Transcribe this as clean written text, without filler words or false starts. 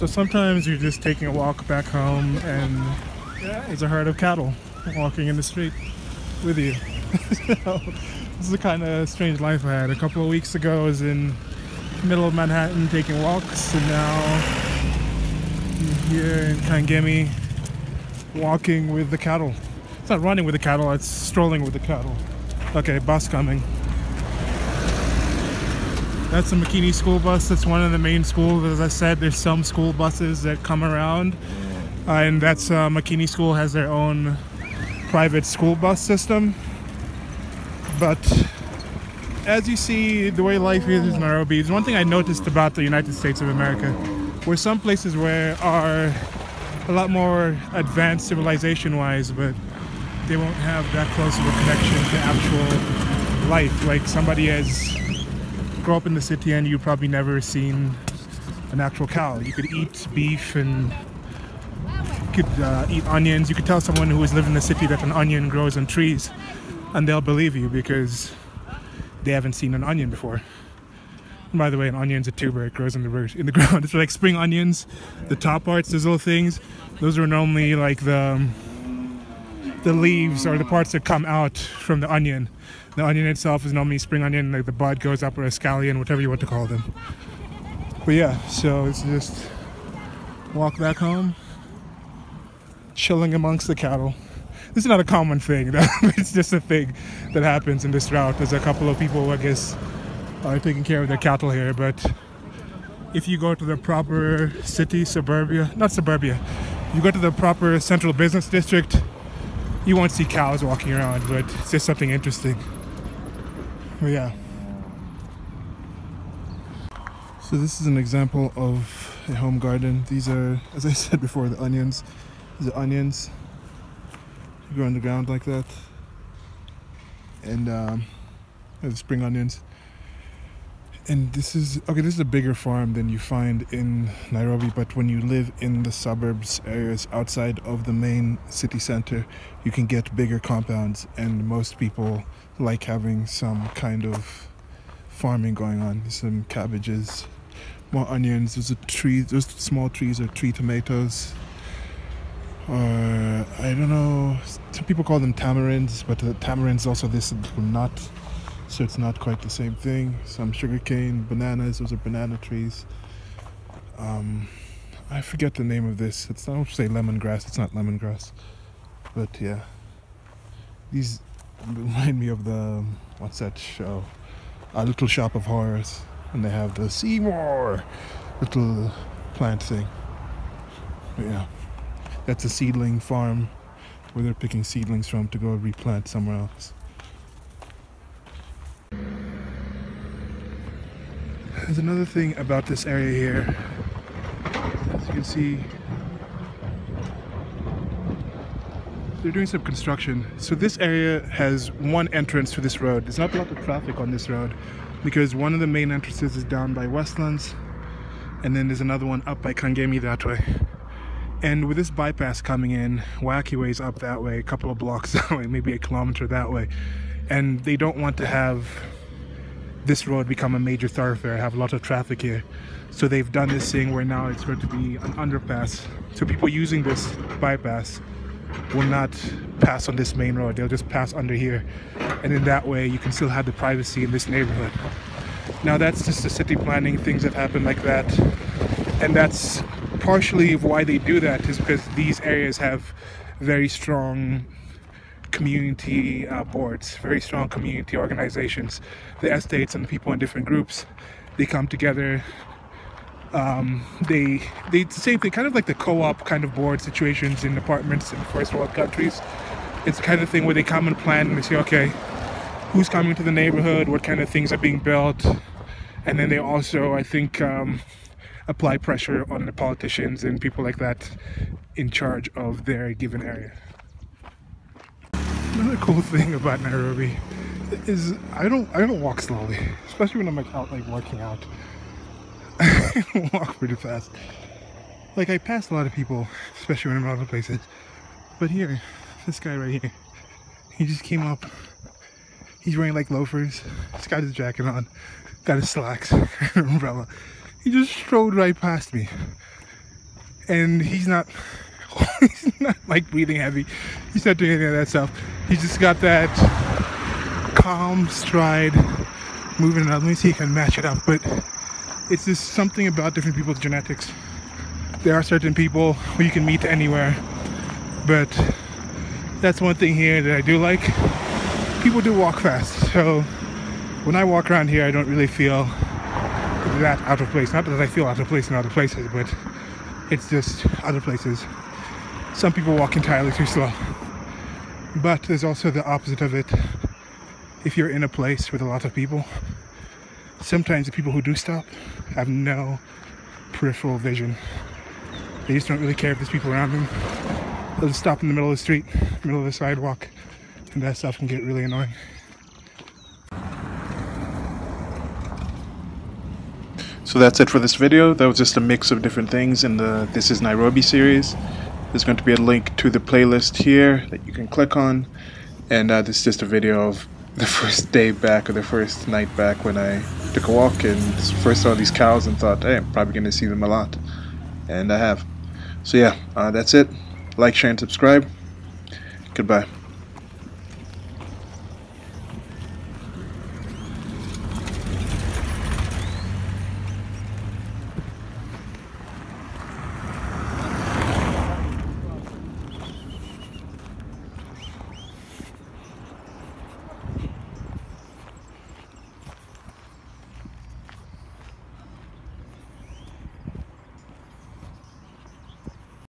So sometimes you're just taking a walk back home and there's a herd of cattle walking in the street with you. So, this is a kind of strange life I had. A couple of weeks ago I was in the middle of Manhattan taking walks, and now I'm here in Kangemi walking with the cattle. It's not running with the cattle, it's strolling with the cattle. Okay, bus coming. That's the McKinney school bus. That's one of the main schools. As I said, there's some school buses that come around. And that's McKinney School has their own private school bus system. But as you see, the way life is in Nairobi, is one thing I noticed about the United States of America. Where some places where are a lot more advanced civilization-wise, but they won't have that close of a connection to actual life. Like somebody has grow up in the city and you've probably never seen an actual cow. You could eat beef and you could eat onions. You could tell someone who has lived in the city that an onion grows on trees and they'll believe you because they haven't seen an onion before. And by the way, an onion's a tuber. It grows in the ground. It's like spring onions. The top parts, those little things, those are normally like the leaves or the parts that come out from the onion. The onion itself is normally spring onion, like the bud goes up, or a scallion, whatever you want to call them. But yeah, so it's just walk back home, chilling amongst the cattle. This is not a common thing, it's just a thing that happens in this route. There's a couple of people, I guess, are taking care of their cattle here, but if you go to the proper city, not suburbia, you go to the proper central business district, you won't see cows walking around, but it's just something interesting. But yeah. So this is an example of a home garden. These are, as I said before, the onions. These are onions. They grow on the ground like that. And the spring onions. And this is a bigger farm than you find in Nairobi, but when you live in the suburbs areas outside of the main city center, you can get bigger compounds, and most people like having some kind of farming going on. Some cabbages, more onions, those small trees are tree tomatoes, or I don't know, some people call them tamarinds, but the tamarinds also this nut. So it's not quite the same thing. Some sugarcane, bananas, those are banana trees. I forget the name of this. I don't say lemongrass, it's not lemongrass. But yeah, these remind me of the, what's that show? A Little Shop of Horrors. And they have the Seymour little plant thing. But yeah, that's a seedling farm where they're picking seedlings from to go replant somewhere else. There's another thing about this area here. As you can see, they're doing some construction. So this area has one entrance to this road. There's not a lot of traffic on this road because one of the main entrances is down by Westlands, and then there's another one up by Kangemi that way. And with this bypass coming in, wacky ways up that way, a couple of blocks that way, maybe a kilometer that way, and they don't want to have this road become a major thoroughfare, have a lot of traffic here. So they've done this thing where now it's going to be an underpass. So people using this bypass will not pass on this main road, they'll just pass under here. And in that way you can still have the privacy in this neighborhood. Now that's just the city planning, things that happen like that. And that's partially why they do that, is because these areas have very strong community boards, very strong community organizations. The estates and people in different groups, they come together. They the same thing, kind of like the co-op kind of board situations in apartments in first world countries. It's the kind of thing where they come and plan and they say, okay, who's coming to the neighborhood, what kind of things are being built, and then they also, I think, apply pressure on the politicians and people like that in charge of their given area. Another cool thing about Nairobi is I don't walk slowly, especially when I'm like out like working out. I walk pretty fast. Like I pass a lot of people, especially when I'm in other places. But here, this guy right here, he just came up. He's wearing like loafers. He's got his jacket on, got his slacks, an umbrella. He just strode right past me. and he's not he's not like breathing heavy. He's not doing any of that stuff. He's just got that calm stride, moving around. Let me see if I can match it up. But it's just something about different people's genetics. There are certain people who you can meet anywhere, but that's one thing here that I do like. People do walk fast, so when I walk around here, I don't really feel that out of place. Not that I feel out of place in other places, but it's just other places. Some people walk entirely too slow. But there's also the opposite of it. If you're in a place with a lot of people, sometimes the people who do stop have no peripheral vision. They just don't really care if there's people around them. They'll just stop in the middle of the street, middle of the sidewalk, and that stuff can get really annoying. So that's it for this video. That was just a mix of different things in the This is Nairobi series. There's going to be a link to the playlist here that you can click on. And this is just a video of the first day back, or the first night back, when I took a walk and first saw these cows and thought, hey, I'm probably going to see them a lot. And I have. So yeah, that's it. Like, share, and subscribe. Goodbye.